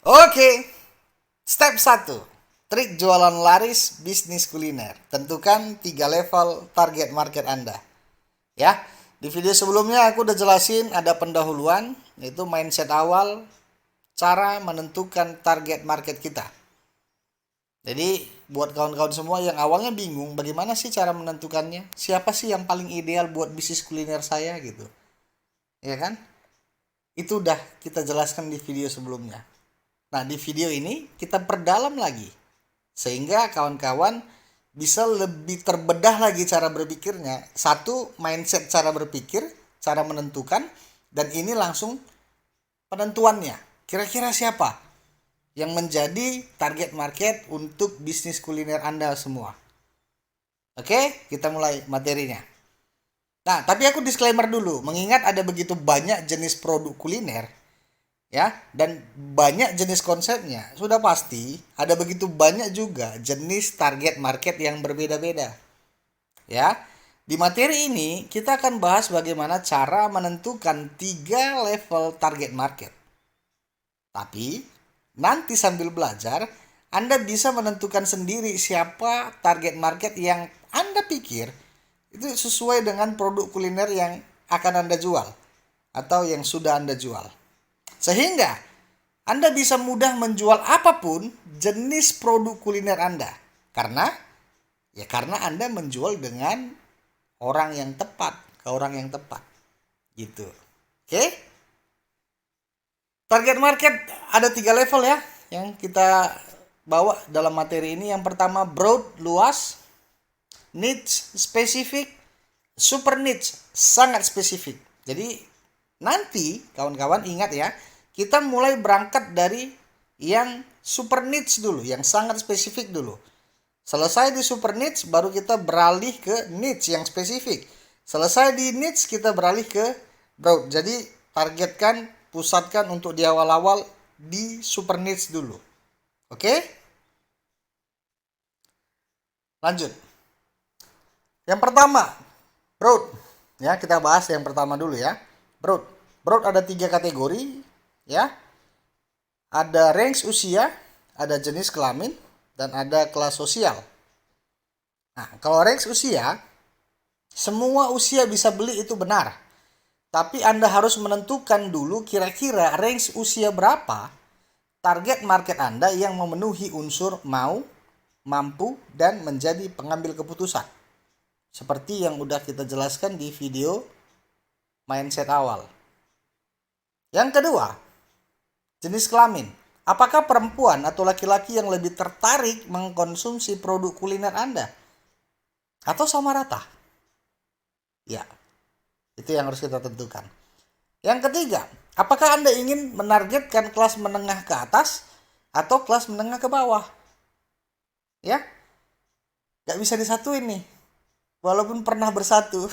Oke, step 1. Trik jualan laris bisnis kuliner. Tentukan 3 level target market Anda. Ya, di video sebelumnya aku udah jelasin ada pendahuluan, yaitu mindset awal, cara menentukan target market kita. Jadi, buat kawan-kawan semua yang awalnya bingung bagaimana sih cara menentukannya, siapa sih yang paling ideal buat bisnis kuliner saya gitu. Ya kan? Itu udah kita jelaskan di video sebelumnya. Nah, di video ini kita perdalam lagi sehingga kawan-kawan bisa lebih terbedah lagi cara berpikirnya. Satu, mindset cara berpikir, cara menentukan, dan ini langsung penentuannya. Kira-kira siapa yang menjadi target market untuk bisnis kuliner Anda semua? Oke, kita mulai materinya. Nah, tapi aku disclaimer dulu, mengingat ada begitu banyak jenis produk kuliner, ya, dan banyak jenis konsepnya, sudah pasti ada begitu banyak juga jenis target market yang berbeda-beda. Ya, di materi ini kita akan bahas bagaimana cara menentukan 3 level target market. Tapi nanti sambil belajar, Anda bisa menentukan sendiri siapa target market yang Anda pikir itu sesuai dengan produk kuliner yang akan Anda jual atau yang sudah Anda jual. Sehingga Anda bisa mudah menjual apapun jenis produk kuliner Anda. Karena Anda menjual dengan orang yang tepat, ke orang yang tepat. Gitu. Oke? Target market ada 3 level ya yang kita bawa dalam materi ini. Yang pertama broad, luas, niche, spesifik, super niche, sangat spesifik. Jadi nanti kawan-kawan ingat ya, kita mulai berangkat dari yang super niche dulu, yang sangat spesifik dulu. Selesai di super niche, baru kita beralih ke niche yang spesifik. Selesai di niche, kita beralih ke broad. Jadi targetkan, pusatkan untuk di awal-awal di super niche dulu. Oke? Lanjut. Yang pertama, broad. Ya, kita bahas yang pertama dulu ya. Broad. Broad ada 3 kategori, ya. Ada range usia, ada jenis kelamin, dan ada kelas sosial. Nah, kalau range usia, semua usia bisa beli itu benar. Tapi Anda harus menentukan dulu kira-kira range usia berapa target market Anda yang memenuhi unsur mau, mampu, dan menjadi pengambil keputusan. Seperti yang udah kita jelaskan di video mindset awal. Yang kedua, jenis kelamin. Apakah perempuan atau laki-laki yang lebih tertarik mengkonsumsi produk kuliner Anda? Atau sama rata? Ya, itu yang harus kita tentukan. Yang ketiga, apakah Anda ingin menargetkan kelas menengah ke atas atau kelas menengah ke bawah? Ya, nggak bisa disatuin nih. Walaupun pernah bersatu,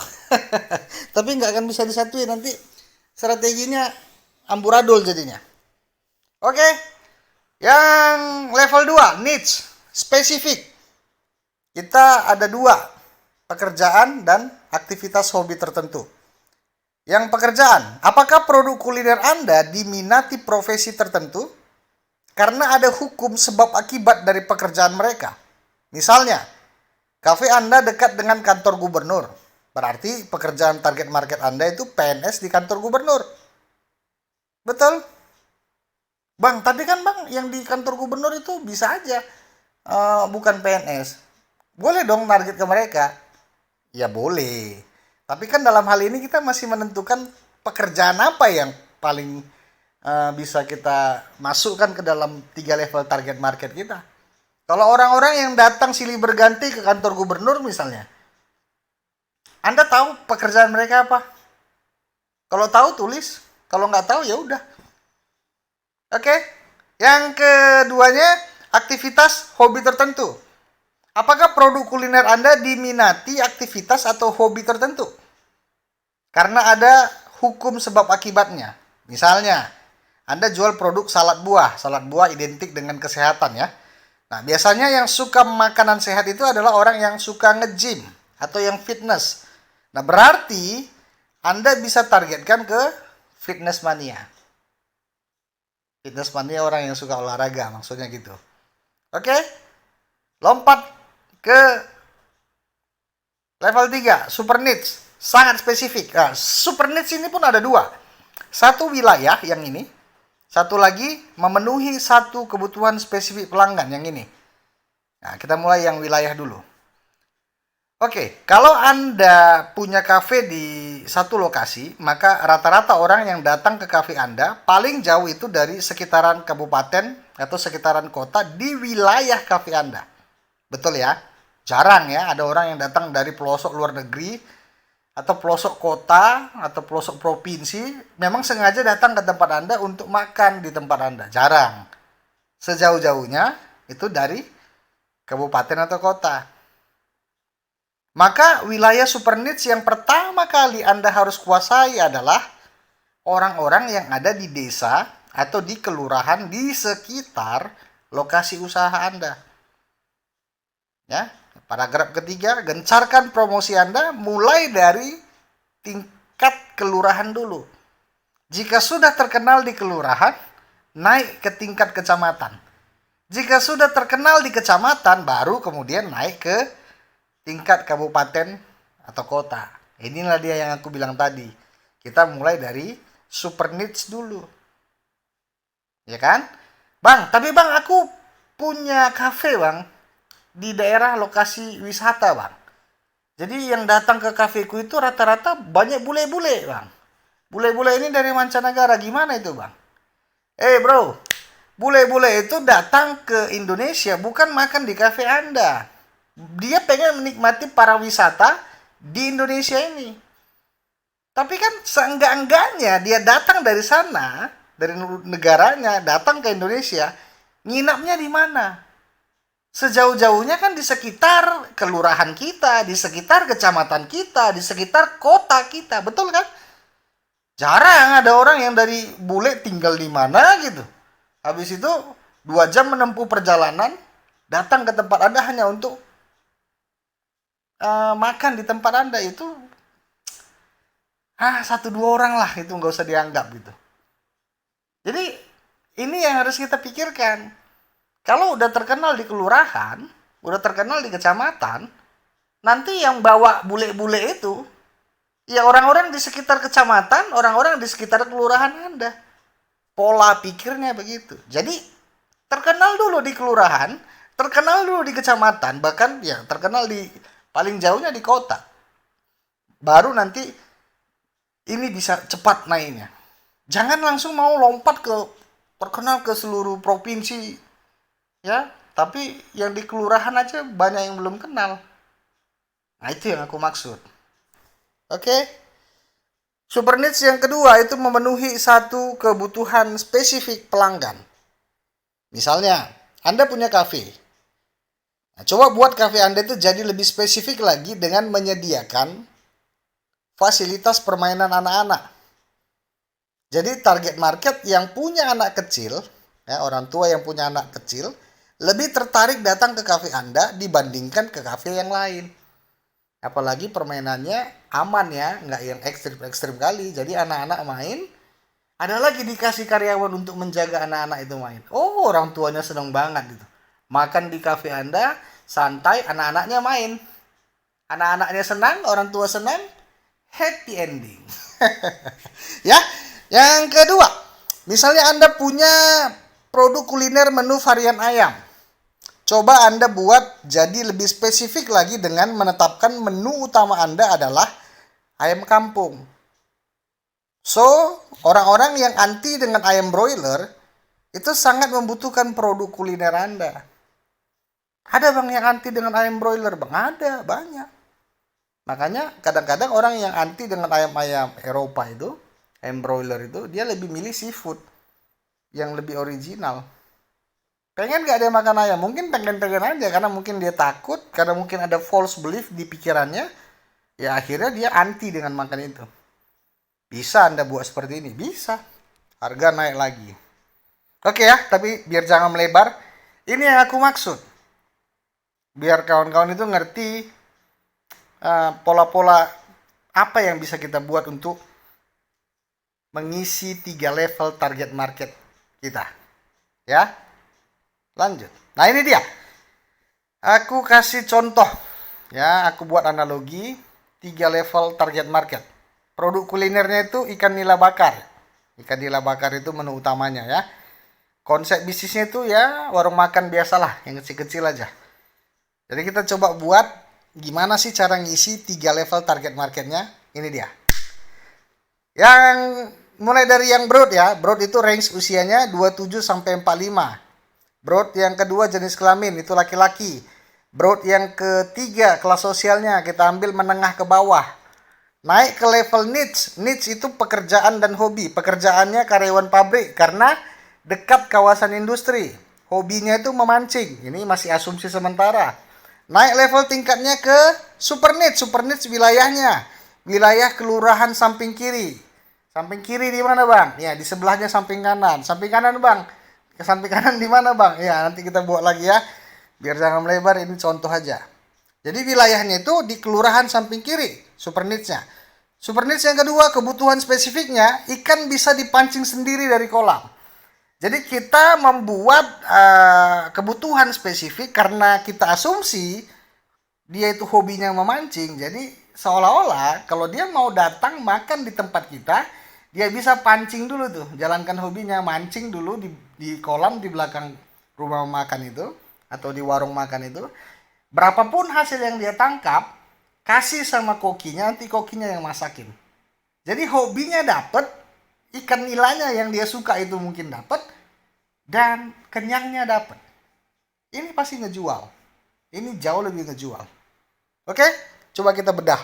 tapi nggak akan bisa disatuin. Nanti strateginya amburadul jadinya. Oke, yang level 2 niche, spesifik. Kita ada 2, pekerjaan dan aktivitas hobi tertentu. Yang pekerjaan, apakah produk kuliner Anda diminati profesi tertentu karena ada hukum sebab akibat dari pekerjaan mereka? Misalnya, kafe Anda dekat dengan kantor gubernur. Berarti pekerjaan target market Anda itu PNS di kantor gubernur. Betul? Bang, tapi kan bang yang di kantor gubernur itu bisa aja bukan PNS. Boleh dong target ke mereka? Ya boleh. Tapi kan dalam hal ini kita masih menentukan pekerjaan apa yang paling bisa kita masukkan ke dalam 3 level target market kita. Kalau orang-orang yang datang silih berganti ke kantor gubernur misalnya, Anda tahu pekerjaan mereka apa? Kalau tahu tulis, kalau nggak tahu ya udah. Oke. Yang keduanya, aktivitas hobi tertentu. Apakah produk kuliner Anda diminati aktivitas atau hobi tertentu? Karena ada hukum sebab akibatnya. Misalnya, Anda jual produk salad buah. Salad buah identik dengan kesehatan ya. Nah, biasanya yang suka makanan sehat itu adalah orang yang suka nge-gym atau yang fitness. Nah, berarti Anda bisa targetkan ke fitness mania. Fitness mania orang yang suka olahraga, maksudnya gitu. Oke, lompat ke level 3, super niche. Sangat spesifik. Nah, super niche ini pun ada dua. Satu wilayah yang ini, satu lagi memenuhi satu kebutuhan spesifik pelanggan yang ini. Nah, kita mulai yang wilayah dulu. Oke, kalau Anda punya kafe di satu lokasi, maka rata-rata orang yang datang ke kafe Anda paling jauh itu dari sekitaran kabupaten atau sekitaran kota di wilayah kafe Anda. Betul ya? Jarang ya ada orang yang datang dari pelosok luar negeri atau pelosok kota atau pelosok provinsi memang sengaja datang ke tempat Anda untuk makan di tempat Anda. Jarang. Sejauh-jauhnya itu dari kabupaten atau kota. Maka wilayah super niche yang pertama kali Anda harus kuasai adalah orang-orang yang ada di desa atau di kelurahan di sekitar lokasi usaha Anda. Ya, paragraf ketiga, gencarkan promosi Anda mulai dari tingkat kelurahan dulu. Jika sudah terkenal di kelurahan, naik ke tingkat kecamatan. Jika sudah terkenal di kecamatan, baru kemudian naik ke tingkat kabupaten atau kota. Inilah dia yang aku bilang tadi. Kita mulai dari super niche dulu. Ya kan? Bang, tapi bang aku punya kafe bang di daerah lokasi wisata bang. Jadi yang datang ke kafeku itu rata-rata banyak bule-bule bang. Bule-bule ini dari mancanegara, gimana itu bang? Bro, bule-bule itu datang ke Indonesia bukan makan di kafe Anda. Dia pengen menikmati para wisata di Indonesia ini. Tapi kan seenggak-enggaknya dia datang dari sana, dari negaranya, datang ke Indonesia, nginapnya di mana? Sejauh-jauhnya kan di sekitar kelurahan kita, di sekitar kecamatan kita, di sekitar kota kita, betul kan? Jarang ada orang yang dari bule tinggal di mana gitu. Habis itu 2 jam menempuh perjalanan, datang ke tempat Anda hanya untuk makan di tempat Anda. Itu 1-2 orang lah, itu nggak usah dianggap gitu. Jadi ini yang harus kita pikirkan. Kalau udah terkenal di kelurahan, udah terkenal di kecamatan, nanti yang bawa bule-bule itu ya orang-orang di sekitar kecamatan, orang-orang di sekitar kelurahan Anda. Pola pikirnya begitu. Jadi terkenal dulu di kelurahan, terkenal dulu di kecamatan, bahkan ya terkenal di paling jauhnya di kota. Baru nanti ini bisa cepat naiknya. Jangan langsung mau lompat ke terkenal ke seluruh provinsi. Ya, tapi yang di kelurahan aja banyak yang belum kenal. Nah, itu yang aku maksud. Oke. Super niche yang kedua itu memenuhi satu kebutuhan spesifik pelanggan. Misalnya, Anda punya kafe. Nah, coba buat kafe Anda itu jadi lebih spesifik lagi dengan menyediakan fasilitas permainan anak-anak. Jadi target market yang punya anak kecil, ya, orang tua yang punya anak kecil, lebih tertarik datang ke kafe Anda dibandingkan ke kafe yang lain. Apalagi permainannya aman ya, nggak yang ekstrim-ekstrim kali. Jadi anak-anak main, ada lagi dikasih karyawan untuk menjaga anak-anak itu main. Oh, orang tuanya senang banget gitu. Makan di kafe Anda, santai, anak-anaknya main. Anak-anaknya senang, orang tua senang, happy ending. Ya, yang kedua, misalnya Anda punya produk kuliner menu varian ayam. Coba Anda buat jadi lebih spesifik lagi dengan menetapkan menu utama Anda adalah ayam kampung. So, orang-orang yang anti dengan ayam broiler itu sangat membutuhkan produk kuliner Anda. Ada bang yang anti dengan ayam broiler bang? Ada, banyak. Makanya kadang-kadang orang yang anti dengan ayam-ayam Eropa itu, ayam broiler itu, dia lebih milih seafood yang lebih original. Pengen gak dia makan ayam? Mungkin pengen-pengen aja, karena mungkin dia takut, karena mungkin ada false belief di pikirannya, ya akhirnya dia anti dengan makan itu. Bisa Anda buat seperti ini? Bisa. Harga naik lagi. Oke ya, tapi biar jangan melebar, ini yang aku maksud. Biar kawan-kawan itu ngerti pola-pola apa yang bisa kita buat untuk mengisi 3 level target market kita. Ya, lanjut. Nah ini dia. Aku kasih contoh. Ya, aku buat analogi 3 level target market. Produk kulinernya itu ikan nila bakar. Ikan nila bakar itu menu utamanya ya. Konsep bisnisnya itu ya warung makan biasalah, yang kecil-kecil aja. Jadi kita coba buat gimana sih cara ngisi 3 level target marketnya. Ini dia. Yang mulai dari yang broad ya. Broad itu range usianya 27 sampai 45. Broad yang kedua jenis kelamin itu laki-laki. Broad yang ketiga kelas sosialnya kita ambil menengah ke bawah. Naik ke level niche. Niche itu pekerjaan dan hobi. Pekerjaannya karyawan pabrik karena dekat kawasan industri. Hobinya itu memancing. Ini masih asumsi sementara. Naik level tingkatnya ke super niche. Super niche wilayahnya. Wilayah kelurahan samping kiri. Samping kiri di mana, Bang? Ya, di sebelahnya samping kanan. Samping kanan, Bang. Ke samping kanan di mana, Bang? Ya, nanti kita buat lagi ya. Biar jangan melebar, ini contoh aja. Jadi wilayahnya itu di kelurahan samping kiri, super niche-nya. Super niche yang kedua, kebutuhan spesifiknya, ikan bisa dipancing sendiri dari kolam. Jadi kita membuat kebutuhan spesifik karena kita asumsi dia itu hobinya memancing. Jadi seolah-olah kalau dia mau datang makan di tempat kita, dia bisa pancing dulu tuh, jalankan hobinya, mancing dulu di kolam di belakang rumah makan itu atau di warung makan itu. Berapapun hasil yang dia tangkap, kasih sama kokinya, nanti kokinya yang masakin. Jadi hobinya dapet, ikan nilanya yang dia suka itu mungkin dapet, dan kenyangnya dapet. Ini pasti ngejual. Ini jauh lebih ngejual. Oke, coba kita bedah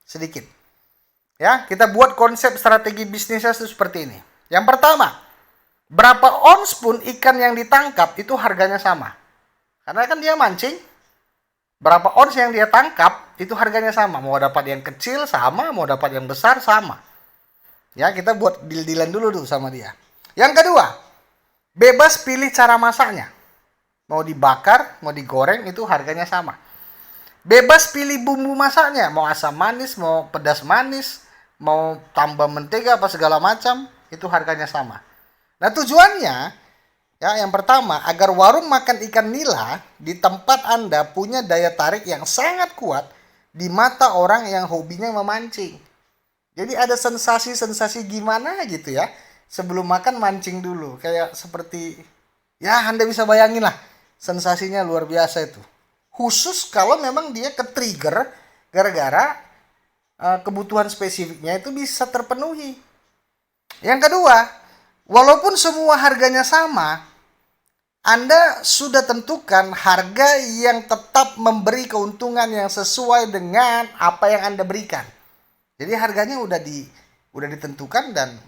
sedikit. Ya, kita buat konsep strategi bisnisnya seperti ini. Yang pertama, berapa ons pun ikan yang ditangkap itu harganya sama. Karena kan dia mancing, berapa ons yang dia tangkap itu harganya sama. Mau dapat yang kecil sama, mau dapat yang besar sama. Ya, kita buat deal-dealan dulu tuh sama dia. Yang kedua, bebas pilih cara masaknya. Mau dibakar, mau digoreng itu harganya sama. Bebas pilih bumbu masaknya, mau asam manis, mau pedas manis, mau tambah mentega apa segala macam, itu harganya sama. Nah tujuannya, ya yang pertama, agar warung makan ikan nila di tempat Anda punya daya tarik yang sangat kuat di mata orang yang hobinya memancing. Jadi ada sensasi-sensasi gimana gitu ya, sebelum makan mancing dulu. Kayak seperti, ya Anda bisa bayangin lah, sensasinya luar biasa itu. Khusus kalau memang dia ke-trigger gara-gara kebutuhan spesifiknya itu bisa terpenuhi. Yang kedua, walaupun semua harganya sama, Anda sudah tentukan harga yang tetap memberi keuntungan yang sesuai dengan apa yang Anda berikan. Jadi harganya udah ditentukan dan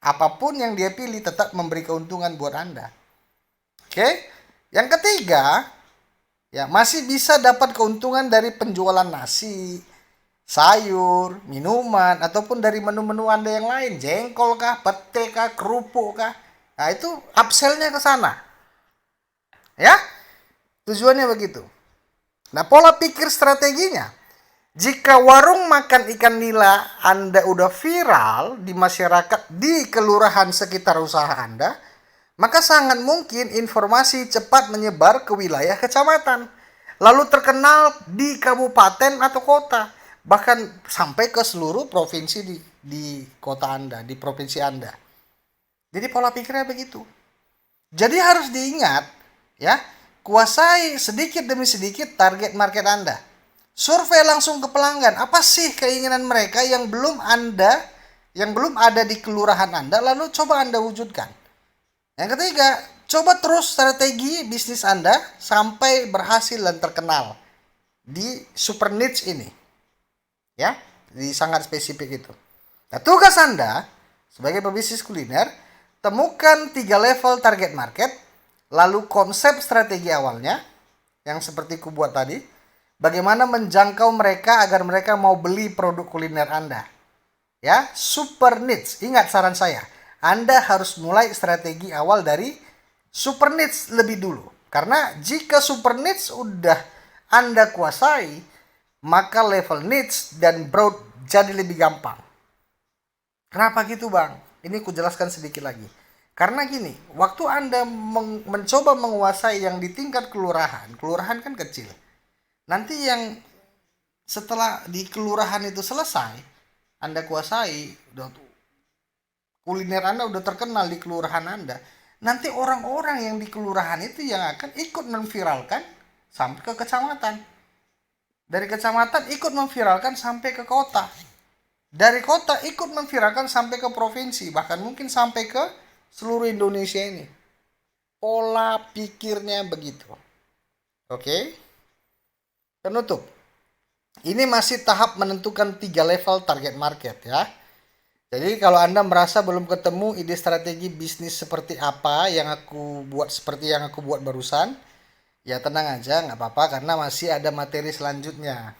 apapun yang dia pilih tetap memberi keuntungan buat Anda. Oke? Yang ketiga, ya masih bisa dapat keuntungan dari penjualan nasi, sayur, minuman, ataupun dari menu-menu Anda yang lain, jengkol kah, pete kah, kerupuk kah. Nah itu upsell-nya ke sana. Ya, tujuannya begitu. Nah pola pikir strateginya, jika warung makan ikan nila Anda udah viral di masyarakat di kelurahan sekitar usaha Anda, maka sangat mungkin informasi cepat menyebar ke wilayah kecamatan, lalu terkenal di kabupaten atau kota, bahkan sampai ke seluruh provinsi di kota Anda, di provinsi Anda. Jadi pola pikirnya begitu. Jadi harus diingat, ya, kuasai sedikit demi sedikit target market Anda. Survei langsung ke pelanggan, apa sih keinginan mereka yang belum ada di kelurahan Anda, lalu coba Anda wujudkan. Yang ketiga, coba terus strategi bisnis Anda sampai berhasil dan terkenal di super niche ini. Ya, di sangat spesifik itu. Nah, tugas Anda sebagai pebisnis kuliner, temukan 3 level target market, lalu konsep strategi awalnya yang seperti ku buat tadi, bagaimana menjangkau mereka agar mereka mau beli produk kuliner Anda. Ya, super niche. Ingat saran saya. Anda harus mulai strategi awal dari super niche lebih dulu. Karena jika super niche udah Anda kuasai, maka level niche dan broad jadi lebih gampang. Kenapa gitu, Bang? Ini ku jelaskan sedikit lagi. Karena gini, waktu Anda mencoba menguasai yang di tingkat kelurahan, kelurahan kan kecil. Nanti yang setelah di kelurahan itu selesai, Anda kuasai, udah kuliner Anda udah terkenal di kelurahan Anda. Nanti orang-orang yang di kelurahan itu yang akan ikut memviralkan sampai ke kecamatan. Dari kecamatan ikut memviralkan sampai ke kota. Dari kota ikut memviralkan sampai ke provinsi, bahkan mungkin sampai ke seluruh Indonesia ini. Pola pikirnya begitu. Oke? Penutup. Ini masih tahap menentukan 3 level target market ya. Jadi kalau Anda merasa belum ketemu ide strategi bisnis seperti apa yang aku buat seperti yang aku buat barusan, ya tenang aja, nggak apa-apa karena masih ada materi selanjutnya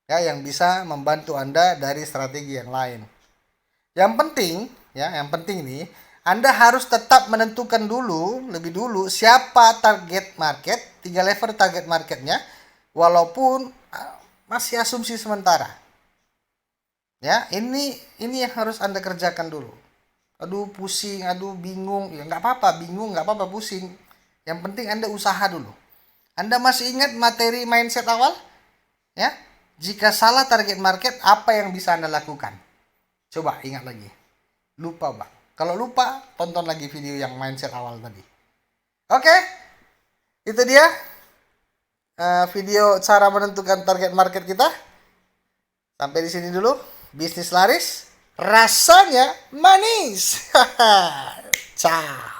ya yang bisa membantu Anda dari strategi yang lain. Yang penting, ya, yang penting nih, Anda harus tetap menentukan dulu, lebih dulu siapa target market, 3 level target marketnya, walaupun masih asumsi sementara. Ya, ini yang harus Anda kerjakan dulu. Aduh pusing, aduh bingung, ya nggak apa-apa, bingung nggak apa-apa, pusing. Yang penting Anda usaha dulu. Anda masih ingat materi mindset awal? Ya, jika salah target market, apa yang bisa Anda lakukan? Coba ingat lagi. Lupa bang. Kalau lupa, tonton lagi video yang mindset awal tadi. Oke, itu dia video cara menentukan target market kita. Sampai di sini dulu. Bisnis laris, rasanya manis. Ciao.